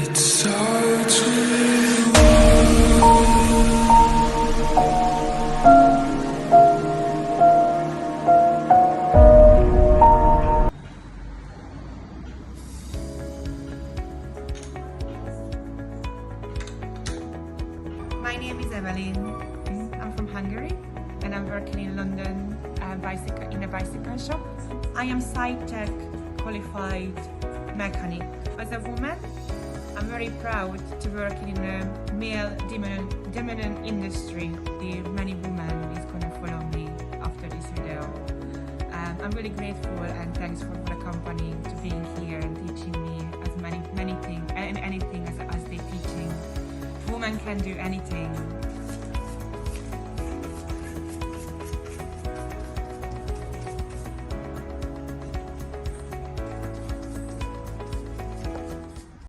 It starts with My name is Evelyn. I'm from Hungary and I'm working in London in a bicycle shop. I am sci-tech qualified mechanic. As a woman, I'm very proud to work in a male dominant industry. Many women is going to follow me after this video. I'm really grateful and thankful for the company to being here and teaching me as many things and anything as they're teaching. Women can do anything.